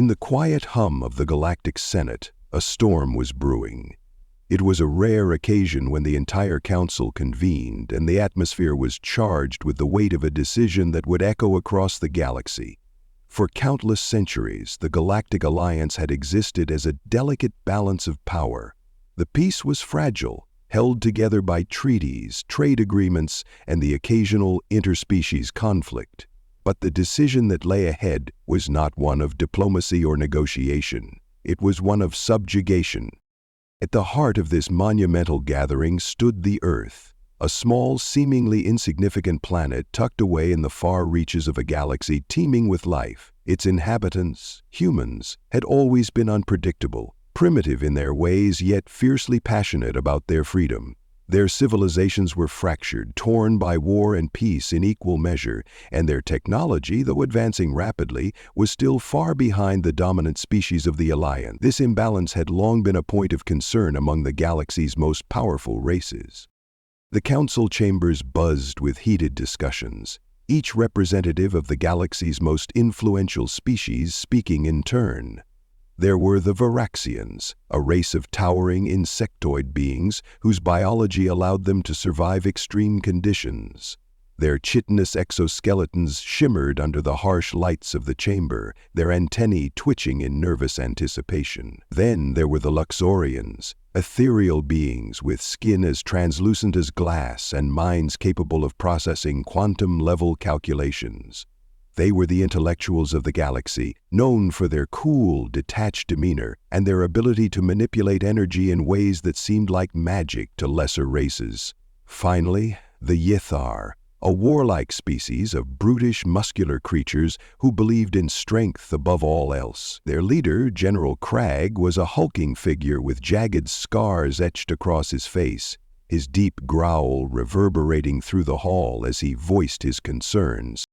In the quiet hum of the Galactic Senate, a storm was brewing. It was a rare occasion when the entire council convened and the atmosphere was charged with the weight of a decision that would echo across the galaxy. For countless centuries, the Galactic Alliance had existed as a delicate balance of power. The peace was fragile, held together by treaties, trade agreements, and the occasional interspecies conflict. But the decision that lay ahead was not one of diplomacy or negotiation. It was one of subjugation. At the heart of this monumental gathering stood the Earth, a small, seemingly insignificant planet tucked away in the far reaches of a galaxy teeming with life. Its inhabitants, humans, had always been unpredictable, primitive in their ways, yet fiercely passionate about their freedom. Their civilizations were fractured, torn by war and peace in equal measure, and their technology, though advancing rapidly, was still far behind the dominant species of the Alliance. This imbalance had long been a point of concern among the galaxy's most powerful races. The council chambers buzzed with heated discussions, each representative of the galaxy's most influential species speaking in turn. There were the Varaxians, a race of towering insectoid beings whose biology allowed them to survive extreme conditions. Their chitinous exoskeletons shimmered under the harsh lights of the chamber, their antennae twitching in nervous anticipation. Then there were the Luxorians, ethereal beings with skin as translucent as glass and minds capable of processing quantum-level calculations. They were the intellectuals of the galaxy, known for their cool, detached demeanor and their ability to manipulate energy in ways that seemed like magic to lesser races. Finally, the Yithar, a warlike species of brutish, muscular creatures who believed in strength above all else. Their leader, General Crag, was a hulking figure with jagged scars etched across his face, his deep growl reverberating through the hall as he voiced his concerns.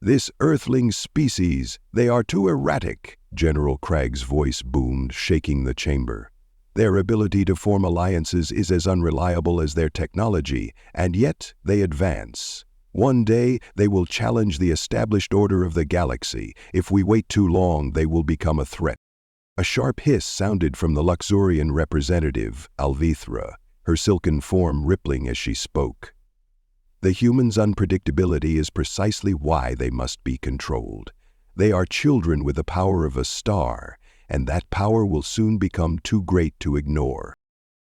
"This Earthling species, they are too erratic," General Crag's voice boomed, shaking the chamber. "Their ability to form alliances is as unreliable as their technology, and yet they advance. One day, they will challenge the established order of the galaxy. If we wait too long, they will become a threat." A sharp hiss sounded from the Luxorian representative, Alvithra, her silken form rippling as she spoke. "The humans' unpredictability is precisely why they must be controlled. They are children with the power of a star, and that power will soon become too great to ignore."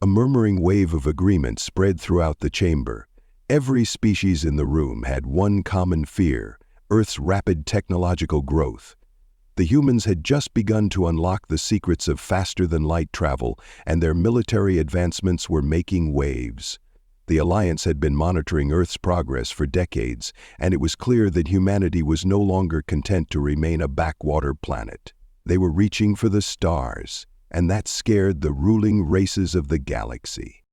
A murmuring wave of agreement spread throughout the chamber. Every species in the room had one common fear: Earth's rapid technological growth. The humans had just begun to unlock the secrets of faster-than-light travel, and their military advancements were making waves. The Alliance had been monitoring Earth's progress for decades, and it was clear that humanity was no longer content to remain a backwater planet. They were reaching for the stars, and that scared the ruling races of the galaxy.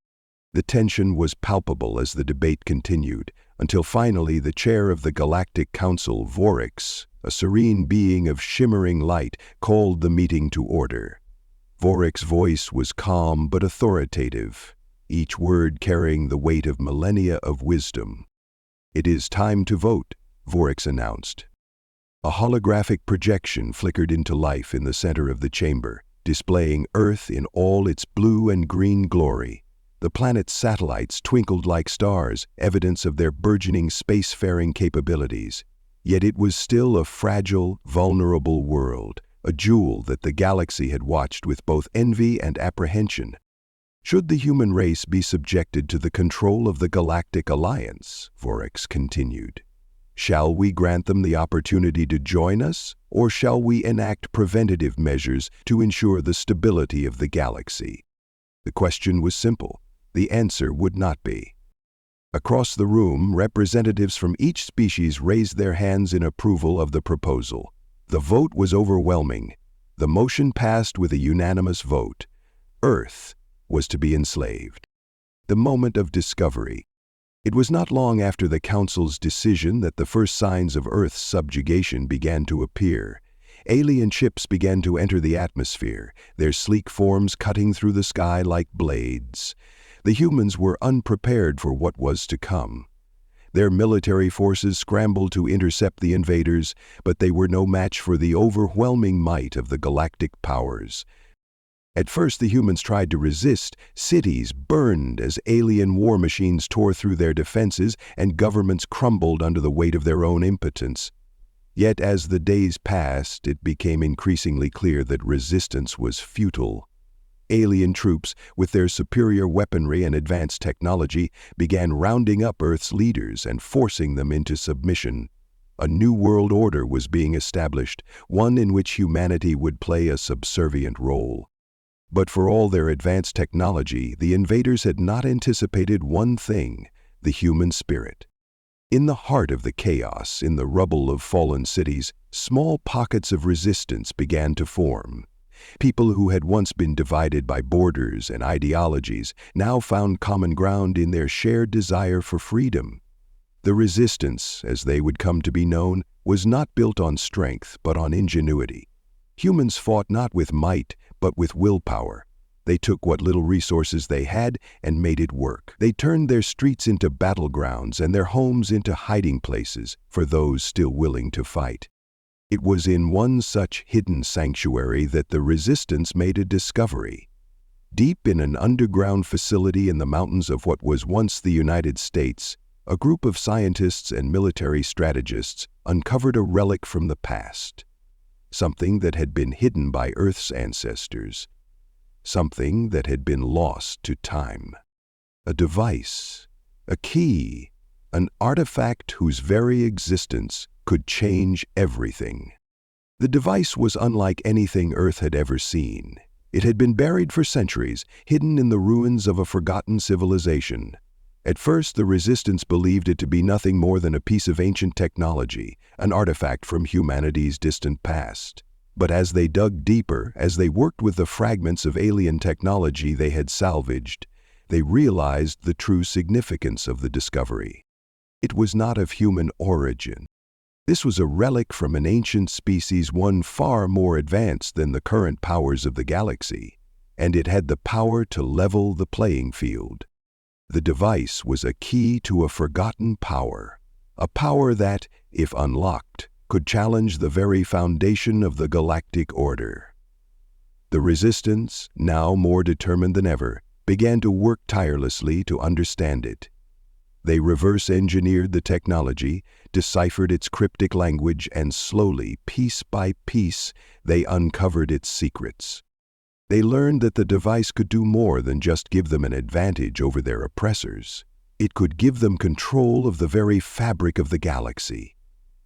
The tension was palpable as the debate continued, until finally the chair of the Galactic Council, Voryx, a serene being of shimmering light, called the meeting to order. Voryx's voice was calm but authoritative, each word carrying the weight of millennia of wisdom. "It is time to vote," Voryx announced. A holographic projection flickered into life in the center of the chamber, displaying Earth in all its blue and green glory. The planet's satellites twinkled like stars, evidence of their burgeoning spacefaring capabilities. Yet it was still a fragile, vulnerable world, a jewel that the galaxy had watched with both envy and apprehension. "Should the human race be subjected to the control of the Galactic Alliance?" Voryx continued. "Shall we grant them the opportunity to join us, or shall we enact preventative measures to ensure the stability of the galaxy?" The question was simple. The answer would not be. Across the room, representatives from each species raised their hands in approval of the proposal. The vote was overwhelming. The motion passed with a unanimous vote. Earth was to be enslaved. The moment of discovery. It was not long after the Council's decision that the first signs of Earth's subjugation began to appear. Alien ships began to enter the atmosphere, their sleek forms cutting through the sky like blades. The humans were unprepared for what was to come. Their military forces scrambled to intercept the invaders, but they were no match for the overwhelming might of the galactic powers. At first, the humans tried to resist. Cities burned as alien war machines tore through their defenses, and governments crumbled under the weight of their own impotence. Yet as the days passed, it became increasingly clear that resistance was futile. Alien troops, with their superior weaponry and advanced technology, began rounding up Earth's leaders and forcing them into submission. A new world order was being established, one in which humanity would play a subservient role. But for all their advanced technology, the invaders had not anticipated one thing: the human spirit. In the heart of the chaos, in the rubble of fallen cities, small pockets of resistance began to form. People who had once been divided by borders and ideologies now found common ground in their shared desire for freedom. The resistance, as they would come to be known, was not built on strength but on ingenuity. Humans fought not with might but with willpower. They took what little resources they had and made it work. They turned their streets into battlegrounds and their homes into hiding places for those still willing to fight. It was in one such hidden sanctuary that the resistance made a discovery. Deep in an underground facility in the mountains of what was once the United States, a group of scientists and military strategists uncovered a relic from the past. Something that had been hidden by Earth's ancestors. Something that had been lost to time. A device, a key, an artifact whose very existence could change everything. The device was unlike anything Earth had ever seen. It had been buried for centuries, hidden in the ruins of a forgotten civilization. At first, the resistance believed it to be nothing more than a piece of ancient technology, an artifact from humanity's distant past. But as they dug deeper, as they worked with the fragments of alien technology they had salvaged, they realized the true significance of the discovery. It was not of human origin. This was a relic from an ancient species, one far more advanced than the current powers of the galaxy, and it had the power to level the playing field. The device was a key to a forgotten power, a power that, if unlocked, could challenge the very foundation of the galactic order. The resistance, now more determined than ever, began to work tirelessly to understand it. They reverse-engineered the technology, deciphered its cryptic language, and slowly, piece by piece, they uncovered its secrets. They learned that the device could do more than just give them an advantage over their oppressors. It could give them control of the very fabric of the galaxy.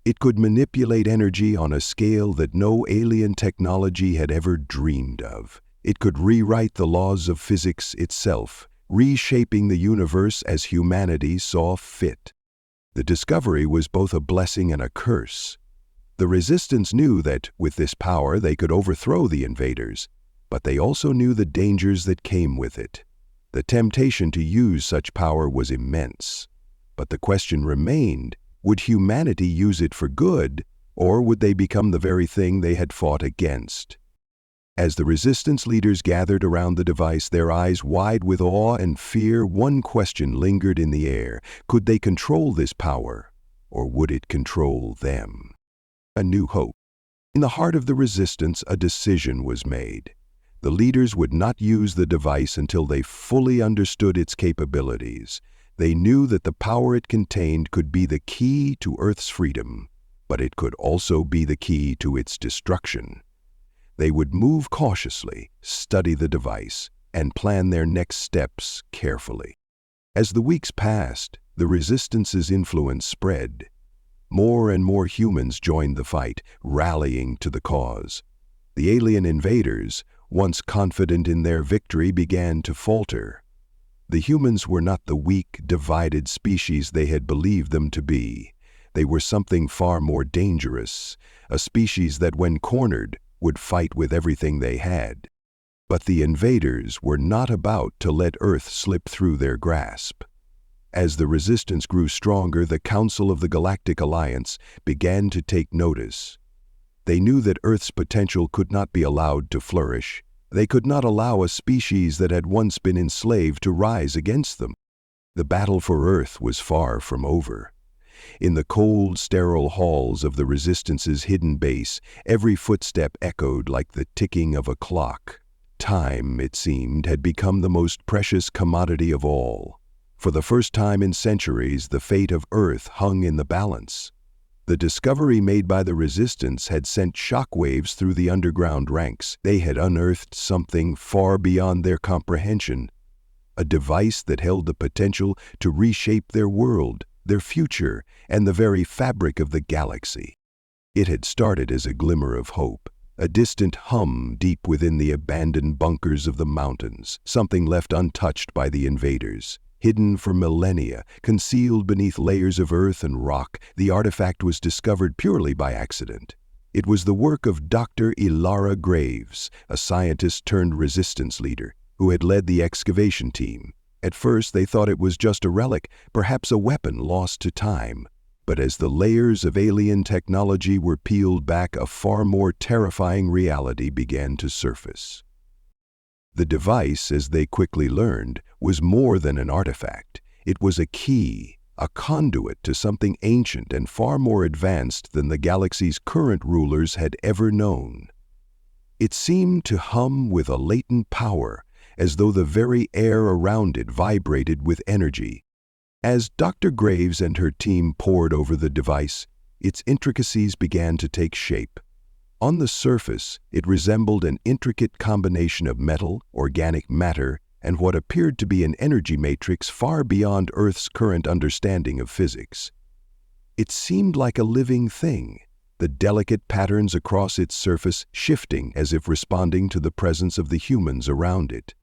It could manipulate energy on a scale that no alien technology had ever dreamed of. It could rewrite the laws of physics itself, reshaping the universe as humanity saw fit. The discovery was both a blessing and a curse. The resistance knew that, with this power, they could overthrow the invaders, but they also knew the dangers that came with it. The temptation to use such power was immense. But the question remained, would humanity use it for good, or would they become the very thing they had fought against? As the resistance leaders gathered around the device, their eyes wide with awe and fear, one question lingered in the air. Could they control this power, or would it control them? A new hope. In the heart of the resistance, a decision was made. The leaders would not use the device until they fully understood its capabilities. They knew that the power it contained could be the key to Earth's freedom, but it could also be the key to its destruction. They would move cautiously, study the device, and plan their next steps carefully. As the weeks passed, the resistance's influence spread. More and more humans joined the fight, rallying to the cause. The alien invaders, once confident in their victory, began to falter. The humans were not the weak, divided species they had believed them to be. They were something far more dangerous, a species that, when cornered, would fight with everything they had. But the invaders were not about to let Earth slip through their grasp. As the resistance grew stronger, the Council of the Galactic Alliance began to take notice. They knew that Earth's potential could not be allowed to flourish. They could not allow a species that had once been enslaved to rise against them. The battle for Earth was far from over. In the cold, sterile halls of the Resistance's hidden base, every footstep echoed like the ticking of a clock. Time, it seemed, had become the most precious commodity of all. For the first time in centuries, the fate of Earth hung in the balance. The discovery made by the Resistance had sent shockwaves through the underground ranks. They had unearthed something far beyond their comprehension, a device that held the potential to reshape their world, their future, and the very fabric of the galaxy. It had started as a glimmer of hope, a distant hum deep within the abandoned bunkers of the mountains, something left untouched by the invaders. Hidden for millennia, concealed beneath layers of earth and rock, the artifact was discovered purely by accident. It was the work of Dr. Ilara Graves, a scientist turned resistance leader, who had led the excavation team. At first, they thought it was just a relic, perhaps a weapon lost to time. But as the layers of alien technology were peeled back, a far more terrifying reality began to surface. The device, as they quickly learned, was more than an artifact. It was a key, a conduit to something ancient and far more advanced than the galaxy's current rulers had ever known. It seemed to hum with a latent power, as though the very air around it vibrated with energy. As Dr. Graves and her team pored over the device, its intricacies began to take shape. On the surface, it resembled an intricate combination of metal, organic matter, and what appeared to be an energy matrix far beyond Earth's current understanding of physics. It seemed like a living thing, the delicate patterns across its surface shifting as if responding to the presence of the humans around it.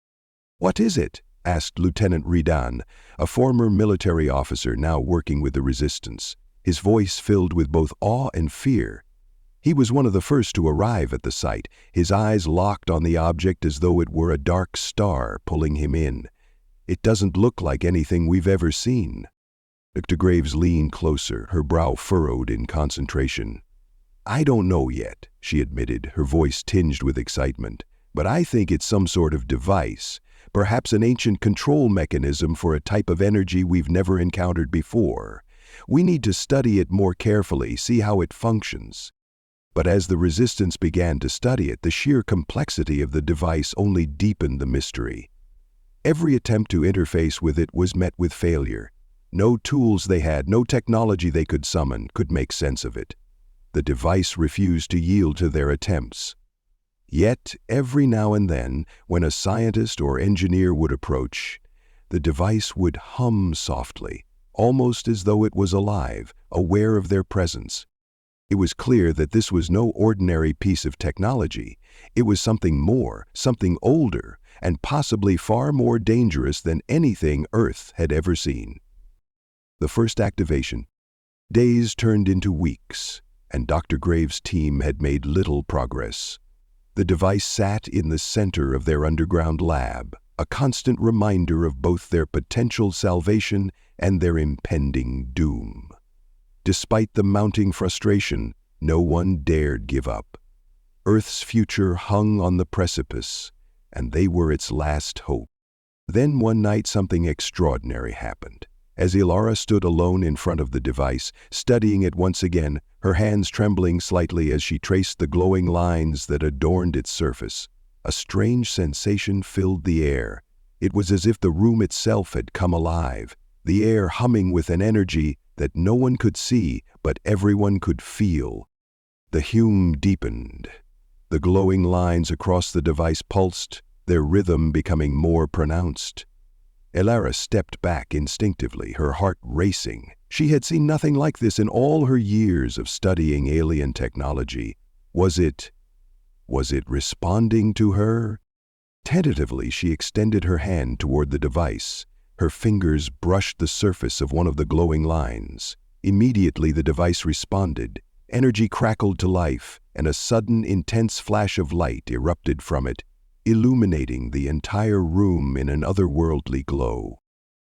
"What is it?" asked Lieutenant Ridan, a former military officer now working with the Resistance, his voice filled with both awe and fear. He was one of the first to arrive at the site, his eyes locked on the object as though it were a dark star pulling him in. "It doesn't look like anything we've ever seen." Dr. Graves leaned closer, her brow furrowed in concentration. "I don't know yet," she admitted, her voice tinged with excitement, "but I think it's some sort of device, perhaps an ancient control mechanism for a type of energy we've never encountered before. We need to study it more carefully, see how it functions." But as the Resistance began to study it, the sheer complexity of the device only deepened the mystery. Every attempt to interface with it was met with failure. No tools they had, no technology they could summon, could make sense of it. The device refused to yield to their attempts. Yet, every now and then, when a scientist or engineer would approach, the device would hum softly, almost as though it was alive, aware of their presence. It was clear that this was no ordinary piece of technology. It was something more, something older, and possibly far more dangerous than anything Earth had ever seen. The first activation. Days turned into weeks, and Dr. Graves' team had made little progress. The device sat in the center of their underground lab, a constant reminder of both their potential salvation and their impending doom. Despite the mounting frustration, no one dared give up. Earth's future hung on the precipice, and they were its last hope. Then one night something extraordinary happened. As Ilara stood alone in front of the device, studying it once again, her hands trembling slightly as she traced the glowing lines that adorned its surface, a strange sensation filled the air. It was as if the room itself had come alive, the air humming with an energy that no one could see, but everyone could feel. The hum deepened. The glowing lines across the device pulsed, their rhythm becoming more pronounced. Ilara stepped back instinctively, her heart racing. She had seen nothing like this in all her years of studying alien technology. Was it responding to her? Tentatively, she extended her hand toward the device. Her fingers brushed the surface of one of the glowing lines. Immediately, the device responded. Energy crackled to life, and a sudden, intense flash of light erupted from it, illuminating the entire room in an otherworldly glow.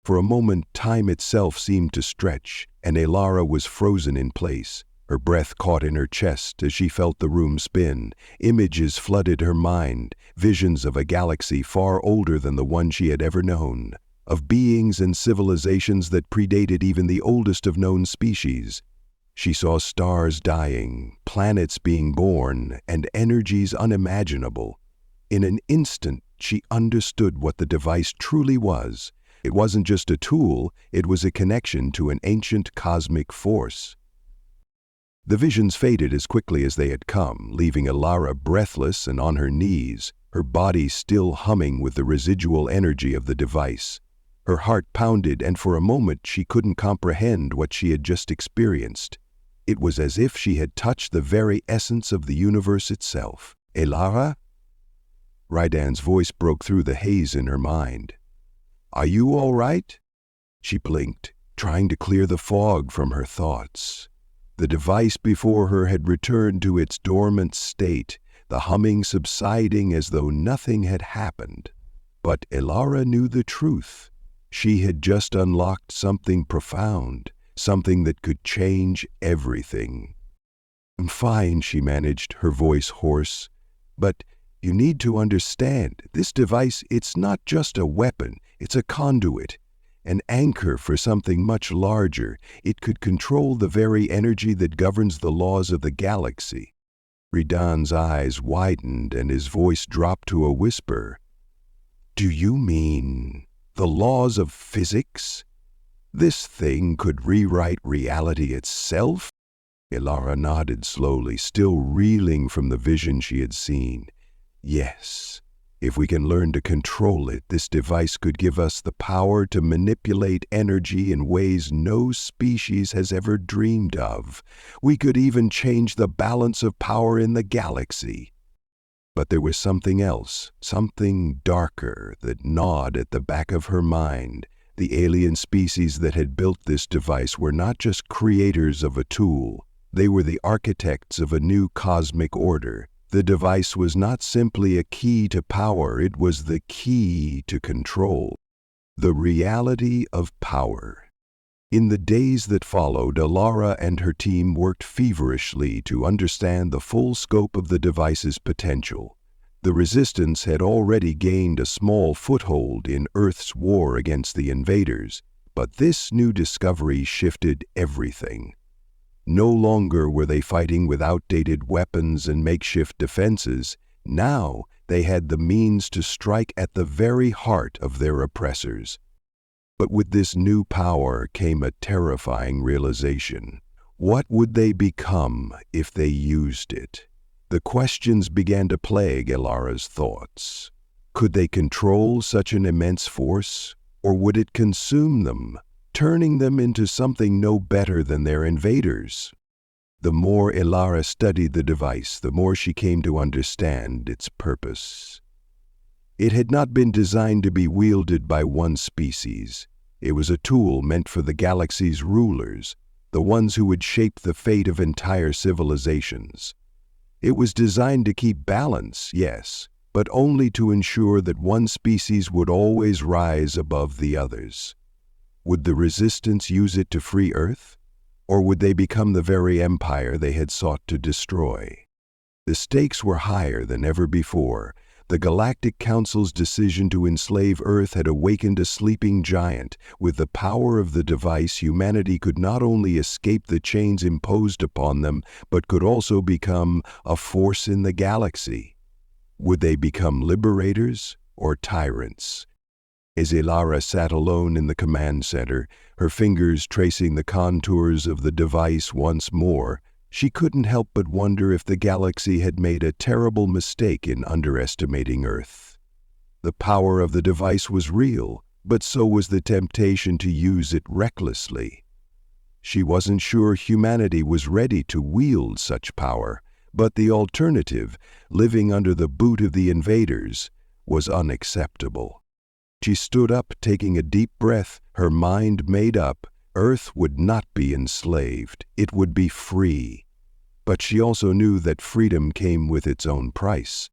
For a moment, time itself seemed to stretch, and Ilara was frozen in place. Her breath caught in her chest as she felt the room spin. Images flooded her mind, visions of a galaxy far older than the one she had ever known. of beings and civilizations that predated even the oldest of known species. She saw stars dying, planets being born, and energies unimaginable. In an instant, she understood what the device truly was. It wasn't just a tool, it was a connection to an ancient cosmic force. The visions faded as quickly as they had come, leaving Elara breathless and on her knees, her body still humming with the residual energy of the device. Her heart pounded, and for a moment she couldn't comprehend what she had just experienced. It was as if she had touched the very essence of the universe itself. "Elara?" Rydan's voice broke through the haze in her mind. "Are you all right?" She blinked, trying to clear the fog from her thoughts. The device before her had returned to its dormant state, the humming subsiding as though nothing had happened. But Elara knew the truth. She had just unlocked something profound, something that could change everything. "I'm fine," she managed, her voice hoarse. "But you need to understand, this device, it's not just a weapon, it's a conduit, an anchor for something much larger. It could control the very energy that governs the laws of the galaxy." Rydan's eyes widened and his voice dropped to a whisper. "Do you mean the laws of physics? This thing could rewrite reality itself?" Elara nodded slowly, still reeling from the vision she had seen. "Yes. If we can learn to control it, this device could give us the power to manipulate energy in ways no species has ever dreamed of. We could even change the balance of power in the galaxy." But there was something else, something darker, that gnawed at the back of her mind. The alien species that had built this device were not just creators of a tool. They were the architects of a new cosmic order. The device was not simply a key to power, it was the key to control. The reality of power. In the days that followed, Elara and her team worked feverishly to understand the full scope of the device's potential. The Resistance had already gained a small foothold in Earth's war against the invaders, but this new discovery shifted everything. No longer were they fighting with outdated weapons and makeshift defenses. Now they had the means to strike at the very heart of their oppressors. But with this new power came a terrifying realization. What would they become if they used it? The questions began to plague Elara's thoughts. Could they control such an immense force, or would it consume them, turning them into something no better than their invaders? The more Elara studied the device, the more she came to understand its purpose. It had not been designed to be wielded by one species. It was a tool meant for the galaxy's rulers, the ones who would shape the fate of entire civilizations. It was designed to keep balance, yes, but only to ensure that one species would always rise above the others. Would the Resistance use it to free Earth? Or would they become the very empire they had sought to destroy? The stakes were higher than ever before. The Galactic Council's decision to enslave Earth had awakened a sleeping giant. With the power of the device, humanity could not only escape the chains imposed upon them, but could also become a force in the galaxy. Would they become liberators or tyrants? As Elara sat alone in the command center, her fingers tracing the contours of the device once more, she couldn't help but wonder if the galaxy had made a terrible mistake in underestimating Earth. The power of the device was real, but so was the temptation to use it recklessly. She wasn't sure humanity was ready to wield such power, but the alternative, living under the boot of the invaders, was unacceptable. She stood up, taking a deep breath, her mind made up. Earth would not be enslaved, it would be free. But she also knew that freedom came with its own price,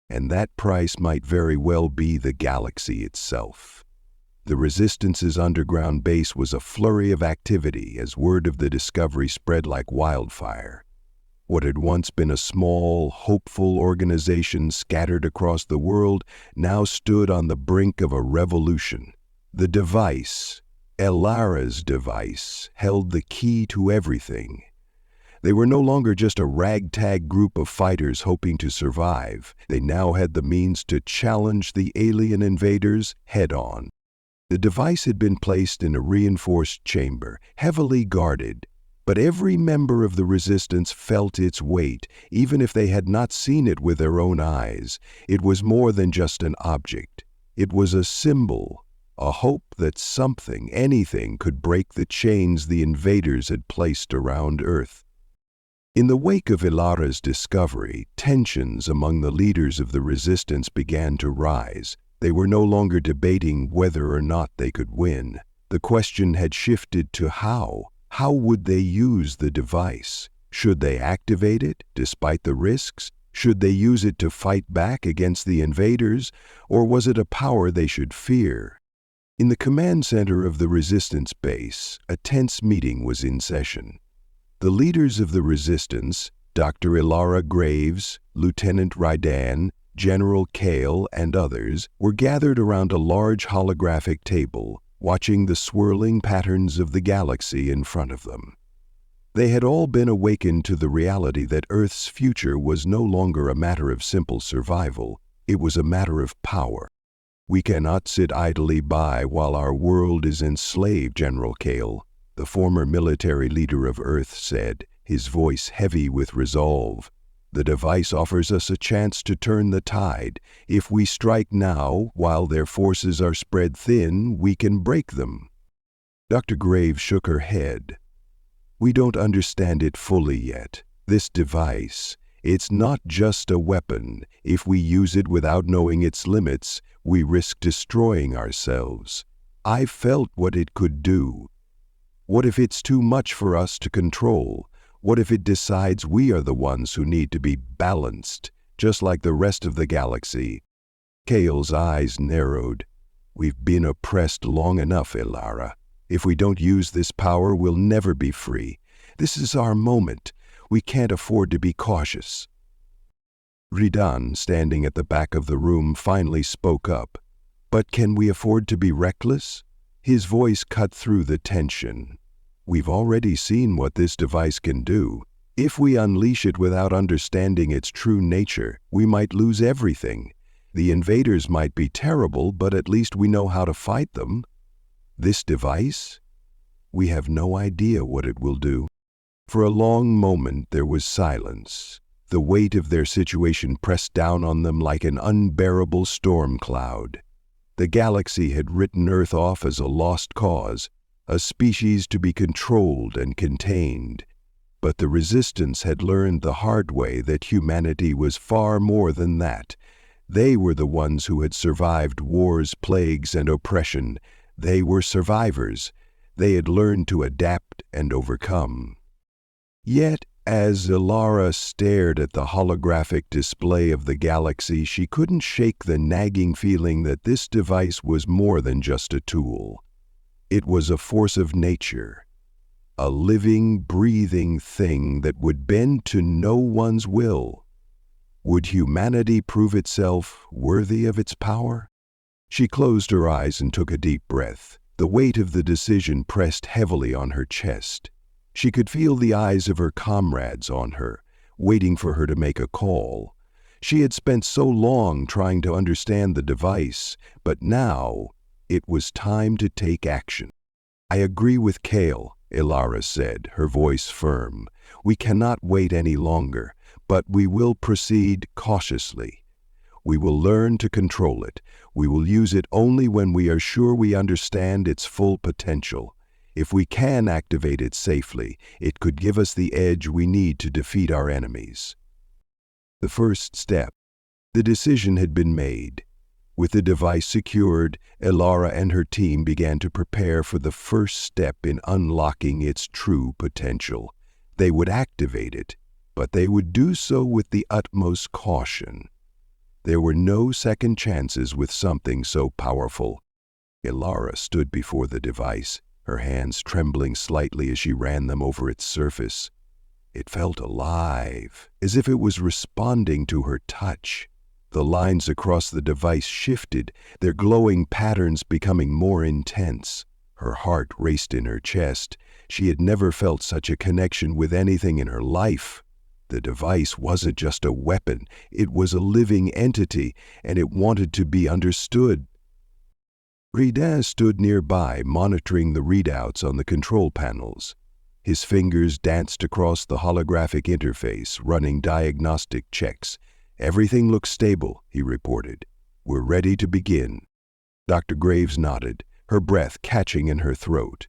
and that price might very well be the galaxy itself. The Resistance's underground base was a flurry of activity as word of the discovery spread like wildfire. What had once been a small, hopeful organization scattered across the world now stood on the brink of a revolution. The device, Elara's device, held the key to everything. They were no longer just a ragtag group of fighters hoping to survive. They now had the means to challenge the alien invaders head-on. The device had been placed in a reinforced chamber, heavily guarded, but every member of the resistance felt its weight, even if they had not seen it with their own eyes. It was more than just an object. It was a symbol, a hope that something, anything, could break the chains the invaders had placed around Earth. In the wake of Elara's discovery, tensions among the leaders of the resistance began to rise. They were no longer debating whether or not they could win. The question had shifted to how. How would they use the device? Should they activate it, despite the risks? Should they use it to fight back against the invaders, or was it a power they should fear? In the command center of the resistance base, a tense meeting was in session. The leaders of the resistance, Dr. Elara Graves, Lieutenant Rydan, General Kale, and others, were gathered around a large holographic table, watching the swirling patterns of the galaxy in front of them. They had all been awakened to the reality that Earth's future was no longer a matter of simple survival. It was a matter of power. "We cannot sit idly by while our world is enslaved," General Kale, the former military leader of Earth, said, his voice heavy with resolve. "The device offers us a chance to turn the tide. If we strike now, while their forces are spread thin, we can break them." Dr. Graves shook her head. "We don't understand it fully yet. This device, it's not just a weapon. If we use it without knowing its limits, we risk destroying ourselves. I felt what it could do. What if it's too much for us to control? What if it decides we are the ones who need to be balanced, just like the rest of the galaxy?" Kale's eyes narrowed. "We've been oppressed long enough, Elara. If we don't use this power, we'll never be free. This is our moment. We can't afford to be cautious." Ridan, standing at the back of the room, finally spoke up. "But can we afford to be reckless?" His voice cut through the tension. "We've already seen what this device can do. If we unleash it without understanding its true nature, we might lose everything. The invaders might be terrible, but at least we know how to fight them. This device? We have no idea what it will do." For a long moment there was silence. The weight of their situation pressed down on them like an unbearable storm cloud. The galaxy had written Earth off as a lost cause, a species to be controlled and contained. But the resistance had learned the hard way that humanity was far more than that. They were the ones who had survived wars, plagues, and oppression. They were survivors. They had learned to adapt and overcome. Yet, as Elara stared at the holographic display of the galaxy, she couldn't shake the nagging feeling that this device was more than just a tool. It was a force of nature, a living, breathing thing that would bend to no one's will. Would humanity prove itself worthy of its power? She closed her eyes and took a deep breath. The weight of the decision pressed heavily on her chest. She could feel the eyes of her comrades on her, waiting for her to make a call. She had spent so long trying to understand the device, but now it was time to take action. "I agree with Kale," Elara said, her voice firm. "We cannot wait any longer, but we will proceed cautiously. We will learn to control it. We will use it only when we are sure we understand its full potential. If we can activate it safely, it could give us the edge we need to defeat our enemies." The first step. The decision had been made. With the device secured, Elara and her team began to prepare for the first step in unlocking its true potential. They would activate it, but they would do so with the utmost caution. There were no second chances with something so powerful. Elara stood before the device, her hands trembling slightly as she ran them over its surface. It felt alive, as if it was responding to her touch. The lines across the device shifted, their glowing patterns becoming more intense. Her heart raced in her chest. She had never felt such a connection with anything in her life. The device wasn't just a weapon, it was a living entity, and it wanted to be understood. Ridin stood nearby, monitoring the readouts on the control panels. His fingers danced across the holographic interface, running diagnostic checks. "Everything looks stable," he reported. "We're ready to begin." Dr. Graves nodded, her breath catching in her throat.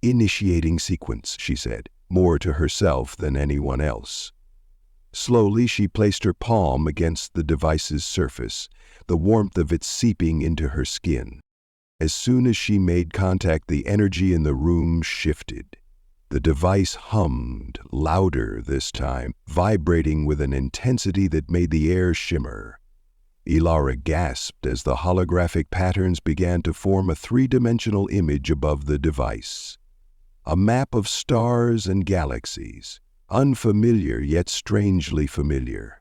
"Initiating sequence," she said, more to herself than anyone else. Slowly, she placed her palm against the device's surface, the warmth of it seeping into her skin. As soon as she made contact, the energy in the room shifted. The device hummed, louder this time, vibrating with an intensity that made the air shimmer. Ilara gasped as the holographic patterns began to form a three-dimensional image above the device. A map of stars and galaxies, unfamiliar yet strangely familiar.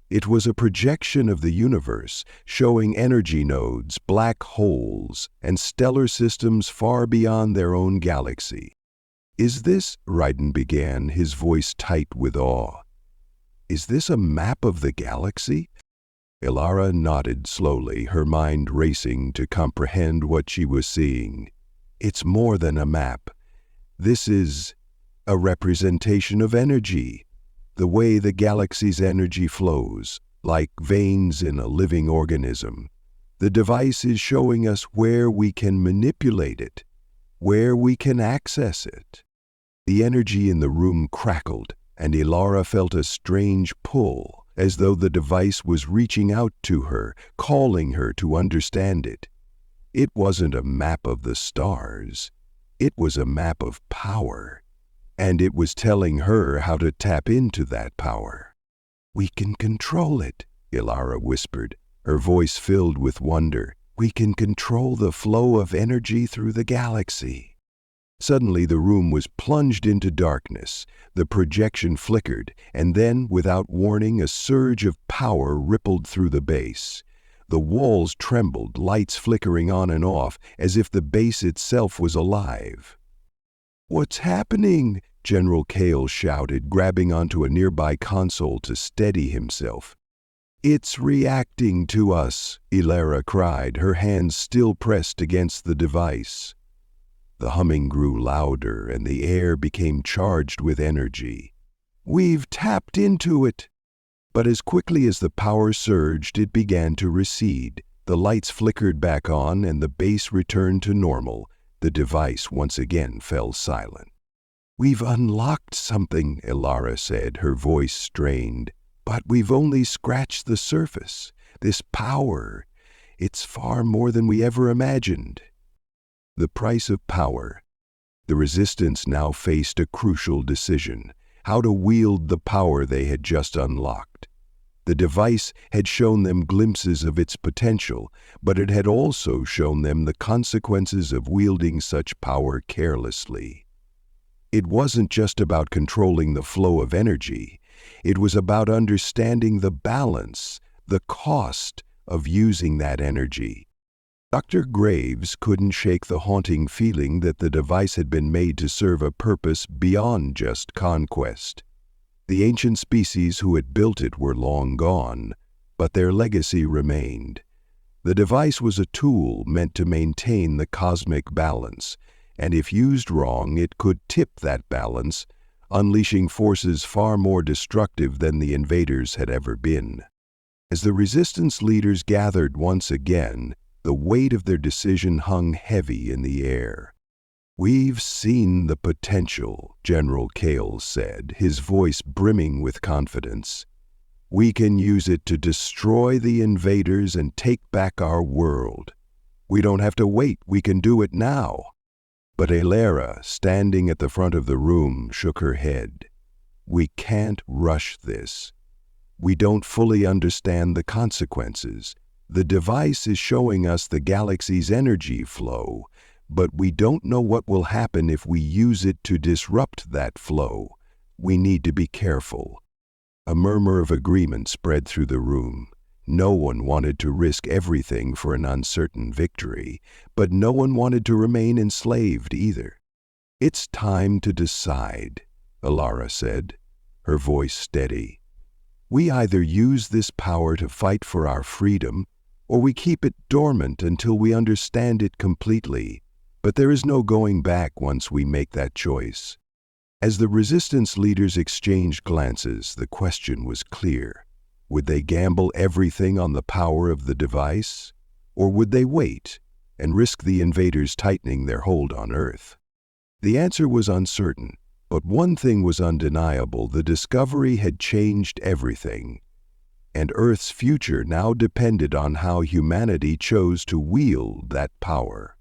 It was a projection of the universe, showing energy nodes, black holes, and stellar systems far beyond their own galaxy. "Is this," Raiden began, his voice tight with awe, "is this a map of the galaxy?" Ilara nodded slowly, her mind racing to comprehend what she was seeing. "It's more than a map. This is a representation of energy, the way the galaxy's energy flows, like veins in a living organism. The device is showing us where we can manipulate it, where we can access it." The energy in the room crackled, and Ilara felt a strange pull, as though the device was reaching out to her, calling her to understand it. It wasn't a map of the stars. It was a map of power, and it was telling her how to tap into that power. "We can control it," Ilara whispered, her voice filled with wonder. "We can control the flow of energy through the galaxy." Suddenly the room was plunged into darkness. The projection flickered, and then, without warning, a surge of power rippled through the base. The walls trembled, lights flickering on and off, as if the base itself was alive. "What's happening?" General Kale shouted, grabbing onto a nearby console to steady himself. "It's reacting to us," Ilara cried, her hands still pressed against the device. The humming grew louder, and the air became charged with energy. "We've tapped into it." But as quickly as the power surged, it began to recede. The lights flickered back on, and the base returned to normal. The device once again fell silent. "We've unlocked something," Ilara said, her voice strained. "But we've only scratched the surface. This power, it's far more than we ever imagined." The price of power. The Resistance now faced a crucial decision: how to wield the power they had just unlocked. The device had shown them glimpses of its potential, but it had also shown them the consequences of wielding such power carelessly. It wasn't just about controlling the flow of energy. It was about understanding the balance, the cost of using that energy. Dr. Graves couldn't shake the haunting feeling that the device had been made to serve a purpose beyond just conquest. The ancient species who had built it were long gone, but their legacy remained. The device was a tool meant to maintain the cosmic balance, and if used wrong, it could tip that balance, unleashing forces far more destructive than the invaders had ever been. As the Resistance leaders gathered once again, the weight of their decision hung heavy in the air. "We've seen the potential," General Kale said, his voice brimming with confidence. "We can use it to destroy the invaders and take back our world. We don't have to wait, we can do it now." But Ilara, standing at the front of the room, shook her head. "We can't rush this. We don't fully understand the consequences. The device is showing us the galaxy's energy flow, but we don't know what will happen if we use it to disrupt that flow. We need to be careful." A murmur of agreement spread through the room. No one wanted to risk everything for an uncertain victory, but no one wanted to remain enslaved either. "It's time to decide," Alara said, her voice steady. "We either use this power to fight for our freedom, or we keep it dormant until we understand it completely, but there is no going back once we make that choice." As the resistance leaders exchanged glances, the question was clear. Would they gamble everything on the power of the device? Or would they wait and risk the invaders tightening their hold on Earth? The answer was uncertain, but one thing was undeniable: the discovery had changed everything, and Earth's future now depended on how humanity chose to wield that power.